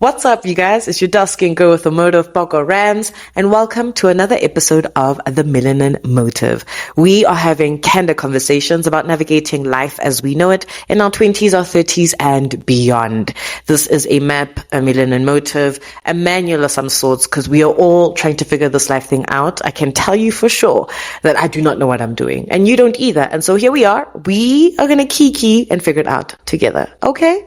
What's up, you guys? It's your dark-skinned girl with a motive, Boko Rams, and welcome to another episode of the Melanin Motive. We are having candid conversations about navigating life as we know it in our 20s, our 30s, and beyond. This is a map, a Melanin Motive, a manual of some sorts, because we are all trying to figure this life thing out. I can tell you for sure that I do not know what I'm doing, and you don't either. And so here we are. We are going to kiki and figure it out together. Okay?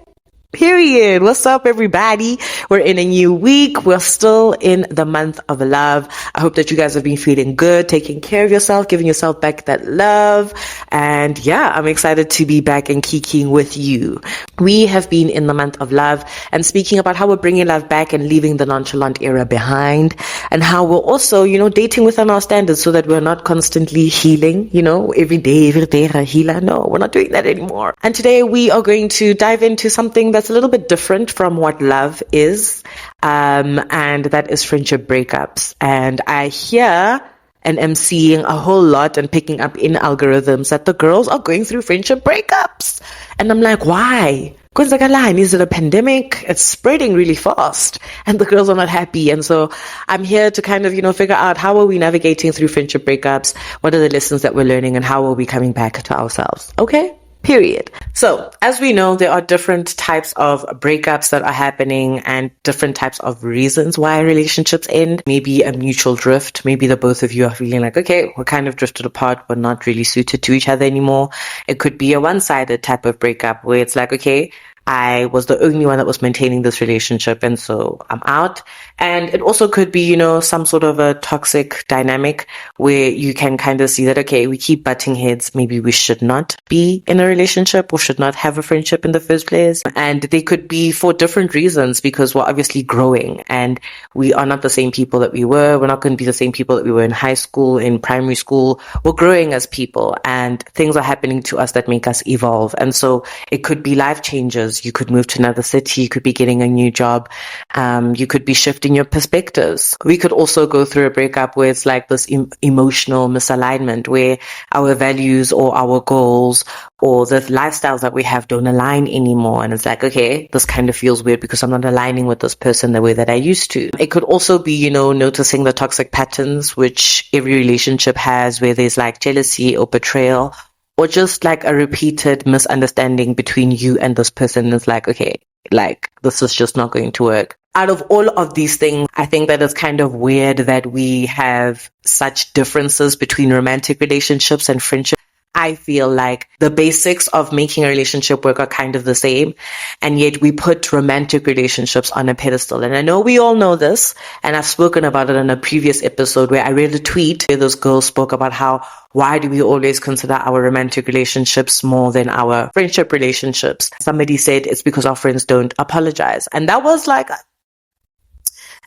Period. What's up, everybody? We're in a new week. We're still in the month of love. I hope that you guys have been feeling good, taking care of yourself, giving yourself back that love. And yeah, I'm excited to be back and kikiing with you. We have been in the month of love and speaking about how we're bringing love back and leaving the nonchalant era behind, and how we're also, dating within our standards so that we're not constantly healing, every day a healer. No, we're not doing that anymore. And today we are going to dive into something that's a little bit different from what love is, and that is friendship breakups. And I hear and am seeing a whole lot and picking up in algorithms that the girls are going through friendship breakups. And I'm like, why? Because is it a pandemic? It's spreading really fast and the girls are not happy. And so I'm here to kind of, figure out how are we navigating through friendship breakups? What are the lessons that we're learning and how are we coming back to ourselves? Okay? Period. So, as we know, there are different types of breakups that are happening and different types of reasons why relationships end. Maybe a mutual drift. Maybe the both of you are feeling like, okay, we're kind of drifted apart. We're not really suited to each other anymore. It could be a one-sided type of breakup where it's like, okay, I was the only one that was maintaining this relationship and so I'm out. And it also could be, some sort of a toxic dynamic where you can kind of see that, okay, we keep butting heads. Maybe we should not be in a relationship or should not have a friendship in the first place. And they could be for different reasons because we're obviously growing and we are not the same people that we were. We're not going to be the same people that we were in high school, in primary school. We're growing as people and things are happening to us that make us evolve. And so it could be life changes. You could move to another city. You could be getting a new job. You could be shifting your perspectives. We could also go through a breakup where it's like this emotional misalignment where our values or our goals or the lifestyles that we have don't align anymore. And it's like, okay, this kind of feels weird because I'm not aligning with this person the way that I used to. It could also be, noticing the toxic patterns which every relationship has where there's like jealousy or betrayal, or just like a repeated misunderstanding between you and this person. Is like, okay, like this is just not going to work. Out of all of these things, I think that it's kind of weird that we have such differences between romantic relationships and friendship. I feel like the basics of making a relationship work are kind of the same, and yet we put romantic relationships on a pedestal. And I know we all know this, and I've spoken about it in a previous episode where I read a tweet where those girls spoke about why do we always consider our romantic relationships more than our friendship relationships? Somebody said it's because our friends don't apologize. And that was like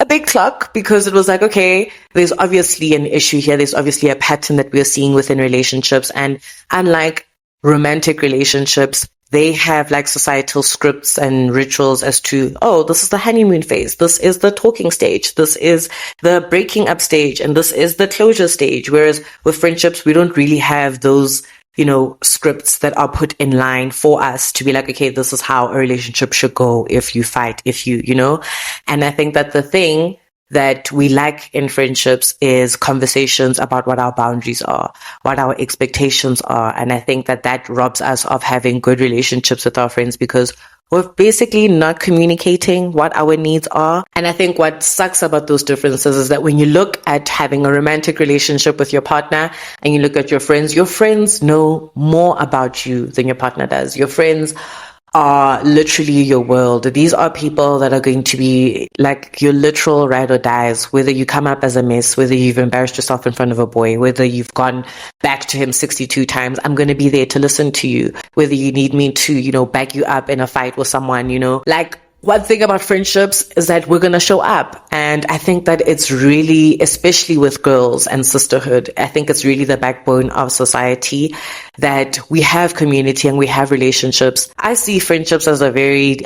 a big clock because it was like, okay, there's obviously an issue here. There's obviously a pattern that we're seeing within relationships. And unlike romantic relationships, they have like societal scripts and rituals as to, oh, this is the honeymoon phase. This is the talking stage. This is the breaking up stage. And this is the closure stage. Whereas with friendships, we don't really have those scripts that are put in line for us to be like, okay, this is how a relationship should go if you fight, if you. And I think that the thing that we lack in friendships is conversations about what our boundaries are, what our expectations are. And I think that robs us of having good relationships with our friends because we're basically not communicating what our needs are. And I think what sucks about those differences is that when you look at having a romantic relationship with your partner and you look at your friends know more about you than your partner does. Your friends are literally your world. These are people that are going to be like your literal ride or dies, whether you come up as a mess, whether you've embarrassed yourself in front of a boy, whether you've gone back to him 62 times, I'm going to be there to listen to you, whether you need me to, back you up in a fight with someone, like one thing about friendships is that we're going to show up. And I think that it's really, especially with girls and sisterhood, I think it's really the backbone of society that we have community and we have relationships. I see friendships as a very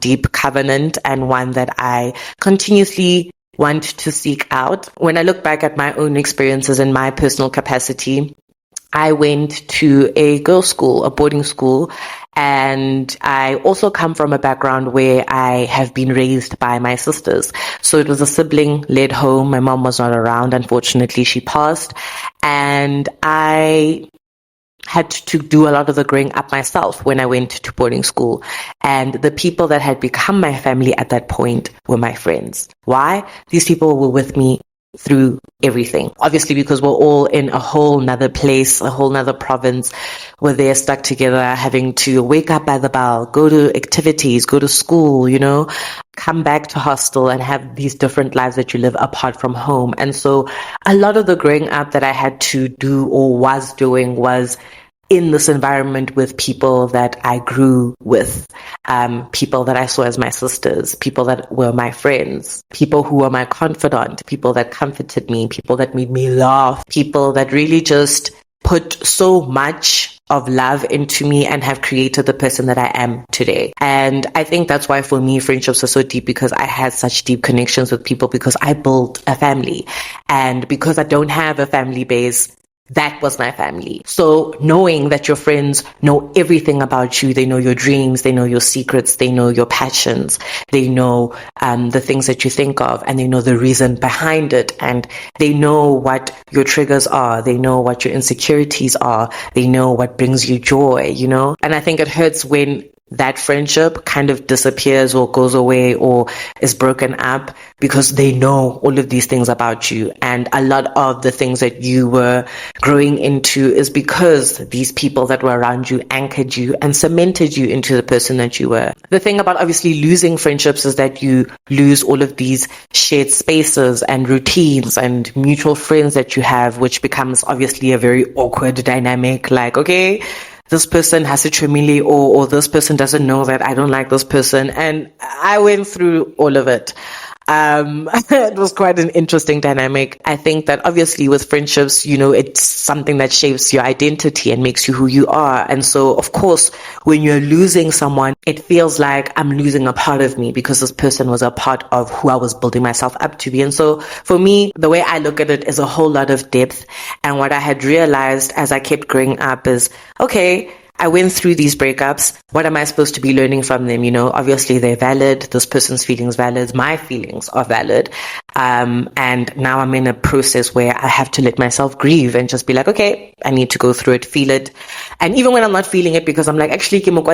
deep covenant and one that I continuously want to seek out. When I look back at my own experiences in my personal capacity, I went to a girls' school, a boarding school, And I also come from a background where I have been raised by my sisters. So it was a sibling-led home. My mom was not around. Unfortunately, she passed. And I had to do a lot of the growing up myself when I went to boarding school. And the people that had become my family at that point were my friends. Why? These people were with me through everything. Obviously, because we're all in a whole nother place, a whole nother province. We're there stuck together, having to wake up by the bell, go to activities, go to school, come back to hostel and have these different lives that you live apart from home. And so a lot of the growing up that I had to do or was doing was in this environment with people that I grew with, people that I saw as my sisters, people that were my friends, people who were my confidant, people that comforted me, people that made me laugh, people that really just put so much of love into me and have created the person that I am today. And I think that's why for me, friendships are so deep, because I had such deep connections with people, because I built a family. And because I don't have a family base, that was my family. So knowing that your friends know everything about you, they know your dreams, they know your secrets, they know your passions, they know the things that you think of, and they know the reason behind it, and they know what your triggers are, they know what your insecurities are, they know what brings you joy, And I think it hurts when that friendship kind of disappears or goes away or is broken up, because they know all of these things about you. And a lot of the things that you were growing into is because these people that were around you anchored you and cemented you into the person that you were. The thing about obviously losing friendships is that you lose all of these shared spaces and routines and mutual friends that you have, which becomes obviously a very awkward dynamic. Like, okay, this person has a family, or this person doesn't know that I don't like this person. And I went through all of it. It was quite an interesting dynamic. I think that obviously with friendships, it's something that shapes your identity and makes you who you are. And so, of course, when you're losing someone, it feels like I'm losing a part of me, because this person was a part of who I was building myself up to be. And so for me, the way I look at it is a whole lot of depth. And what I had realized as I kept growing up is, okay, I went through these breakups. What am I supposed to be learning from them? Obviously they're valid. This person's feelings valid. My feelings are valid. And now I'm in a process where I have to let myself grieve and just be like, okay, I need to go through it, feel it. And even when I'm not feeling it, because I'm like, actually, or,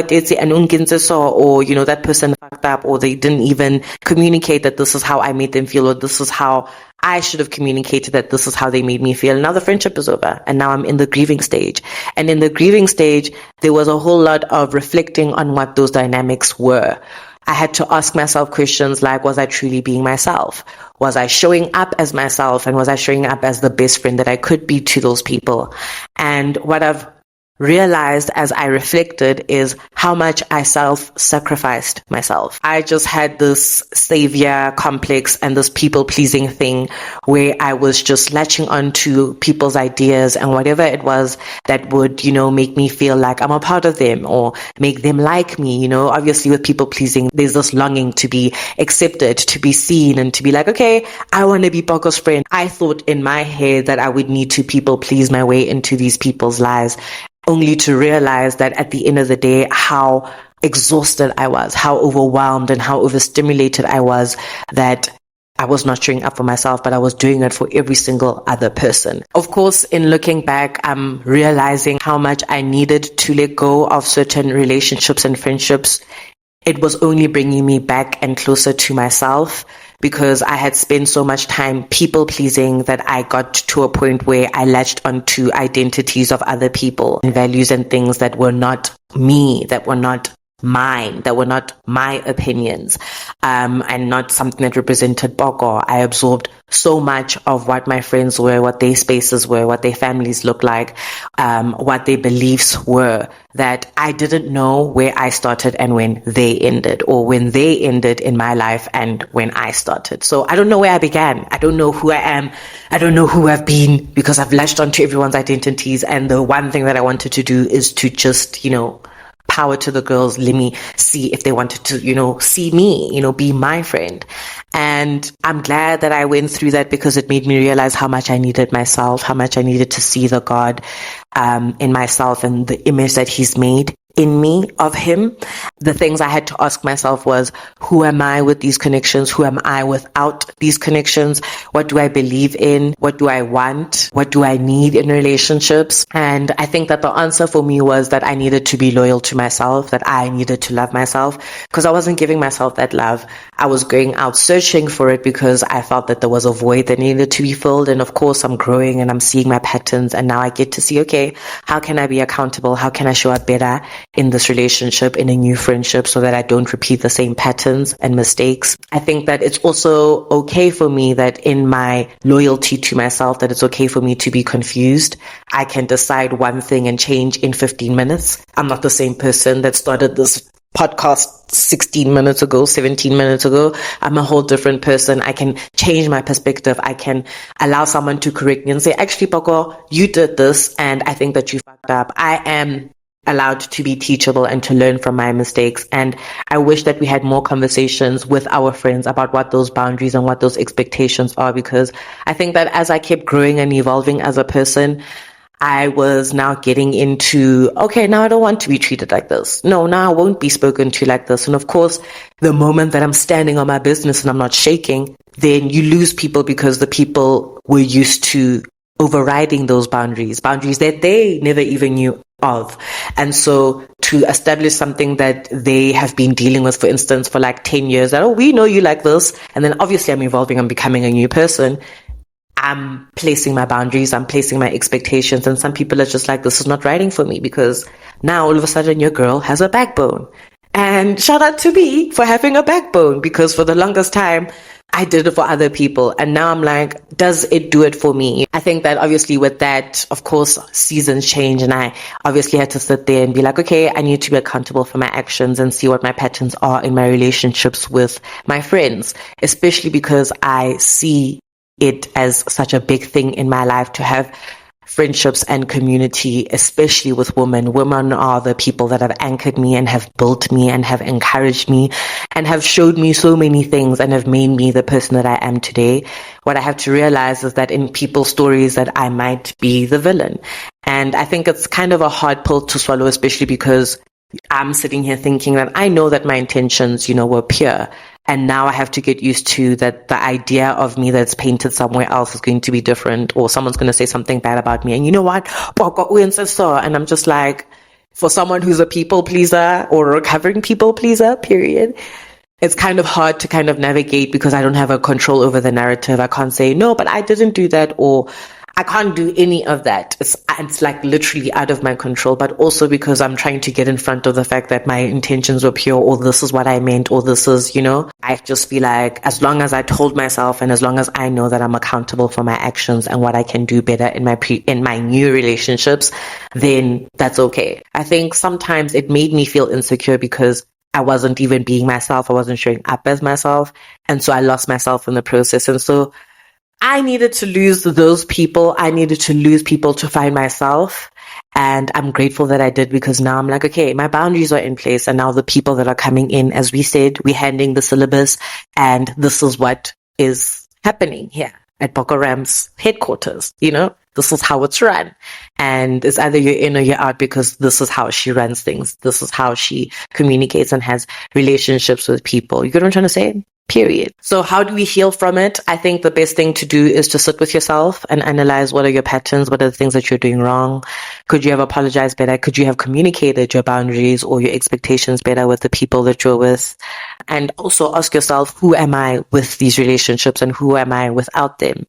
that person fucked up, or they didn't even communicate that this is how I made them feel, or this is how I should have communicated that this is how they made me feel. Now the friendship is over, and now I'm in the grieving stage. And in the grieving stage, there was a whole lot of reflecting on what those dynamics were. I had to ask myself questions like, was I truly being myself? Was I showing up as myself? And was I showing up as the best friend that I could be to those people? And what I've realized as I reflected is how much I self-sacrificed myself. I just had this savior complex and this people-pleasing thing where I was just latching onto people's ideas and whatever it was that would, make me feel like I'm a part of them or make them like me. Obviously with people-pleasing, there's this longing to be accepted, to be seen, and to be like, okay, I want to be Poco's friend. I thought in my head that I would need to people-please my way into these people's lives, only to realize that at the end of the day, how exhausted I was, how overwhelmed and how overstimulated I was, that I was not showing up for myself, but I was doing it for every single other person. Of course, in looking back, I'm realizing how much I needed to let go of certain relationships and friendships. It was only bringing me back and closer to myself, because I had spent so much time people pleasing that I got to a point where I latched onto identities of other people and values and things that were not me, that were not mine, that were not my opinions, and not something that represented Boko. I absorbed so much of what my friends were, what their spaces were, what their families looked like, what their beliefs were, that I didn't know where I started and when they ended, or when they ended in my life and when I started. So I don't know where I began. I don't know who I am. I don't know who I've been, because I've latched onto everyone's identities. And the one thing that I wanted to do is to just, power to the girls. Let me see if they wanted to, see me, be my friend. And I'm glad that I went through that, because it made me realize how much I needed myself, how much I needed to see the God in myself and the image that He's made in me of him. The things I had to ask myself was, who am I with these connections? Who am I without these connections? What do I believe in? What do I want? What do I need in relationships? And I think that the answer for me was that I needed to be loyal to myself, that I needed to love myself, because I wasn't giving myself that love. I was going out searching for it because I felt that there was a void that needed to be filled. And of course, I'm growing and I'm seeing my patterns. And now I get to see, okay, how can I be accountable? How can I show up better in this relationship, in a new friendship, so that I don't repeat the same patterns and mistakes? I think that it's also okay for me that in my loyalty to myself, that it's okay for me to be confused. I can decide one thing and change in 15 minutes. I'm not the same person that started this podcast 16 minutes ago, 17 minutes ago. I'm a whole different person. I can change my perspective. I can allow someone to correct me and say, actually, Boko, you did this and I think that you fucked up. I am allowed to be teachable and to learn from my mistakes. And I wish that we had more conversations with our friends about what those boundaries and what those expectations are, because I think that as I kept growing and evolving as a person, I was now getting into, okay, now I don't want to be treated like this. No, now I won't be spoken to like this. And of course, the moment that I'm standing on my business and I'm not shaking, then you lose people because the people were used to overriding those boundaries that they never even knew of. And so to establish something that they have been dealing with, for instance, for like 10 years, that, oh, we know you like this. And then obviously I'm evolving, I'm becoming a new person. I'm placing my boundaries, I'm placing my expectations, and some people are just like, this is not writing for me, because now all of a sudden your girl has a backbone. And shout out to me for having a backbone, because for the longest time, I did it for other people. And now I'm like, does it do it for me? I think that obviously with that, of course, seasons change. And I obviously had to sit there and be like, okay, I need to be accountable for my actions and see what my patterns are in my relationships with my friends, especially because I see it as such a big thing in my life to have friendships and community, especially with women. Women are the people that have anchored me and have built me and have encouraged me and have showed me so many things and have made me the person that I am today. What I have to realize is that in people's stories that I might be the villain. And I think it's kind of a hard pill to swallow, especially because I'm sitting here thinking that I know that my intentions, were pure. And now I have to get used to that the idea of me that's painted somewhere else is going to be different, or someone's going to say something bad about me. And you know what? And I'm just like, for someone who's a people pleaser or a recovering people pleaser, period, it's kind of hard to kind of navigate because I don't have a control over the narrative. I can't say, no, but I didn't do that, or I can't do any of that. It's like literally out of my control, but also because I'm trying to get in front of the fact that my intentions were pure, or this is what I meant, or this is, I just feel like as long as I told myself and as long as I know that I'm accountable for my actions and what I can do better in my new relationships, then that's okay. I think sometimes it made me feel insecure because I wasn't even being myself. I wasn't showing up as myself. And so I lost myself in the process. And so I needed to lose those people. I needed to lose people to find myself. And I'm grateful that I did, because now I'm like, okay, my boundaries are in place. And now the people that are coming in, as we said, we're handing the syllabus. And this is what is happening here at Boko Haram's headquarters. This is how it's run. And it's either you're in or you're out, because this is how she runs things. This is how she communicates and has relationships with people. You get what I'm trying to say? Period. So how do we heal from it? I think the best thing to do is to sit with yourself and analyze what are your patterns, what are the things that you're doing wrong. Could you have apologized better? Could you have communicated your boundaries or your expectations better with the people that you're with? And also ask yourself, who am I with these relationships and who am I without them?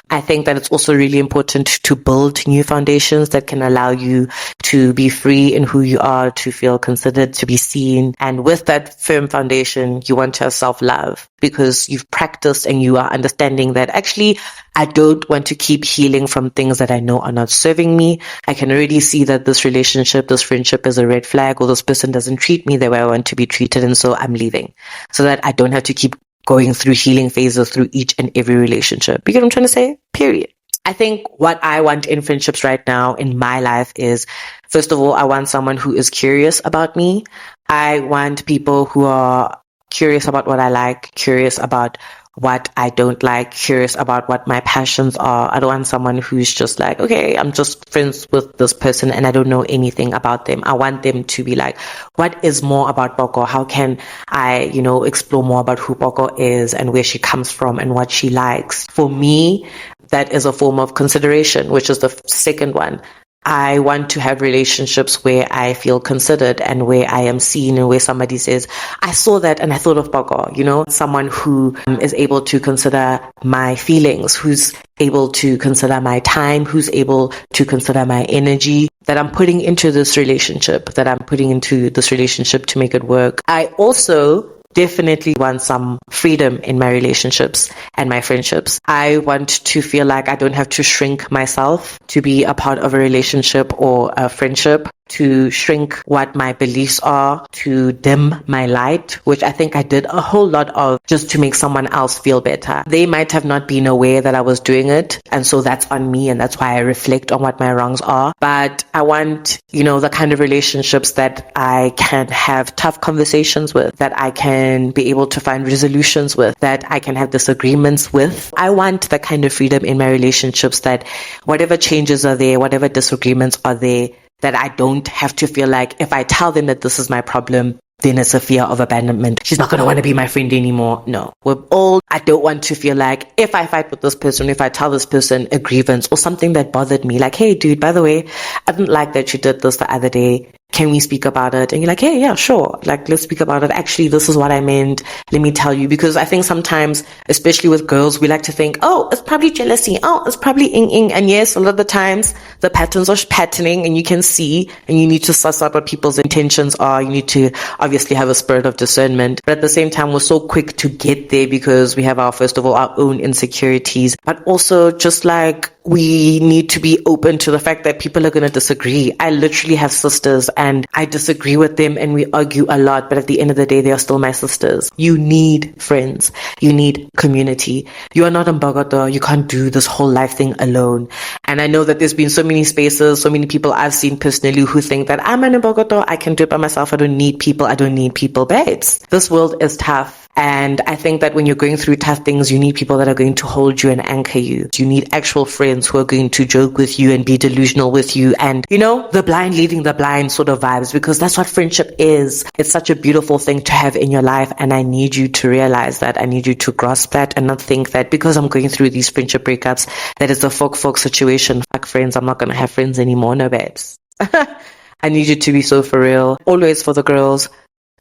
I think that it's also really important to build new foundations that can allow you to be free in who you are, to feel considered, to be seen. And with that firm foundation, you want to have self-love, because you've practiced and you are understanding that actually I don't want to keep healing from things that I know are not serving me. I can already see that this relationship, this friendship is a red flag, or this person doesn't treat me the way I want to be treated, and so I'm leaving, so that I don't have to keep going through healing phases through each and every relationship. You get what I'm trying to say? Period. I think what I want in friendships right now in my life is, first of all, I want someone who is curious about me. I want people who are curious about what I like, curious about what I don't like, curious about what my passions are. I don't want someone who's just like, okay, I'm just friends with this person and I don't know anything about them. I want them to be like, what is more about Boko? How can I, explore more about who Boko is and where she comes from and what she likes? For me, that is a form of consideration, which is the second one. I want to have relationships where I feel considered and where I am seen and where somebody says, I saw that and I thought of Boko, someone who is able to consider my feelings, who's able to consider my time, who's able to consider my energy that I'm putting into this relationship, to make it work. I also definitely want some freedom in my relationships and my friendships. I want to feel like I don't have to shrink myself to be a part of a relationship or a friendship, to shrink what my beliefs are, to dim my light, which I think I did a whole lot of just to make someone else feel better. They might have not been aware that I was doing it, and so that's on me, and that's why I reflect on what my wrongs are. But I want, the kind of relationships that I can have tough conversations with, that I can be able to find resolutions with, that I can have disagreements with. I want the kind of freedom in my relationships that whatever changes are there, whatever disagreements are there, that I don't have to feel like if I tell them that this is my problem, then it's a fear of abandonment. She's not going to want to be my friend anymore. No, I don't want to feel like if I fight with this person, if I tell this person a grievance or something that bothered me, like, hey dude, by the way, I didn't like that you did this the other day. Can we speak about it? And you're like, hey, yeah, sure. Like, let's speak about it. Actually, this is what I meant. Let me tell you. Because I think sometimes, especially with girls, we like to think, oh, it's probably jealousy. Oh, it's probably ing. And yes, a lot of the times the patterns are patterning and you can see, and you need to suss out what people's intentions are. You need to obviously have a spirit of discernment. But at the same time, we're so quick to get there because we have first of all, our own insecurities, but also just like, we need to be open to the fact that people are going to disagree. I literally have sisters and I disagree with them and we argue a lot, but at the end of the day, they are still my sisters. You need friends. You need community. You are not in Bogota. You can't do this whole life thing alone. And I know that there's been so many spaces, so many people I've seen personally who think that I'm in Bogota. I can do it by myself. I don't need people. Babes. This world is tough. And I think that when you're going through tough things, you need people that are going to hold you and anchor you. You need actual friends who are going to joke with you and be delusional with you. And, the blind leading the blind sort of vibes, because that's what friendship is. It's such a beautiful thing to have in your life. And I need you to realize that. I need you to grasp that and not think that because I'm going through these friendship breakups, that it's a folk situation. Fuck friends. I'm not going to have friends anymore. No, babes. I need you to be so for real. Always for the girls.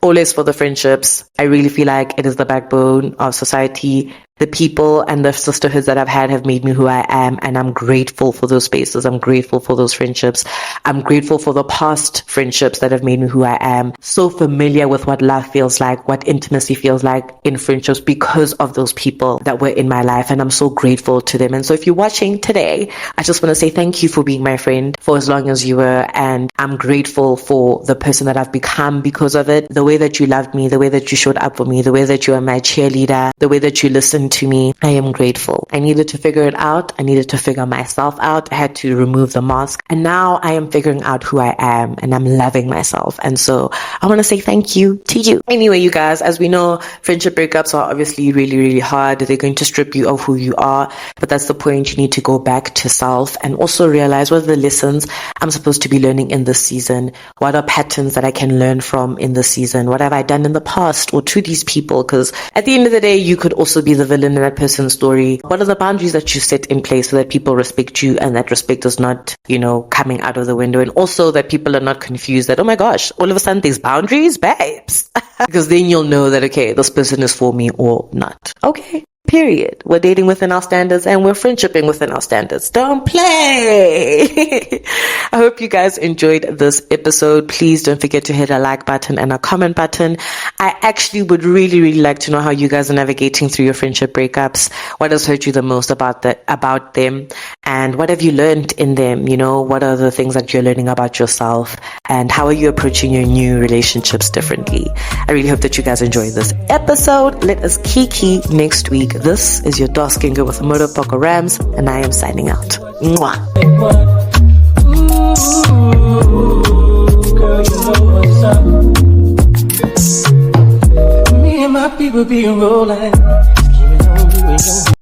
Always for the friendships. I really feel like it is the backbone of society. The people and the sisterhoods that I've had have made me who I am, and I'm grateful for those spaces. I'm grateful for those friendships. I'm grateful for the past friendships that have made me who I am. So familiar with what love feels like, what intimacy feels like in friendships because of those people that were in my life, and I'm so grateful to them. And so if you're watching today, I just want to say thank you for being my friend for as long as you were, and I'm grateful for the person that I've become because of it. The way that you loved me, the way that you showed up for me, the way that you are my cheerleader, the way that you listened to me. I am grateful. I needed to figure it out. I needed to figure myself out. I had to remove the mask. And now I am figuring out who I am and I'm loving myself. And so I want to say thank you to you. Anyway, you guys, as we know, friendship breakups are obviously really, really hard. They're going to strip you of who you are. But that's the point. You need to go back to self and also realize what are the lessons I'm supposed to be learning in this season. What are patterns that I can learn from in this season? What have I done in the past or to these people? Because at the end of the day, you could also be the villain in that person's story. What are the boundaries that you set in place so that people respect you and that respect is not, coming out of the window? And also that people are not confused that, oh my gosh, all of a sudden there's boundaries, babes. Because then you'll know that, okay, this person is for me or not. Okay. Period. We're dating within our standards and we're friendshipping within our standards. Don't play. I hope you guys enjoyed this episode. Please don't forget to hit a like button and a comment button. I actually would really, really like to know how you guys are navigating through your friendship breakups. What has hurt you the most about them? And what have you learned in them? What are the things that you're learning about yourself? And how are you approaching your new relationships differently? I really hope that you guys enjoyed this episode. Let us kiki next week. This is your dark skin girl with a motive, Boko Rams, and I am signing out. Mwah. Ooh, girl, you know what's up. Me and my people be rolling.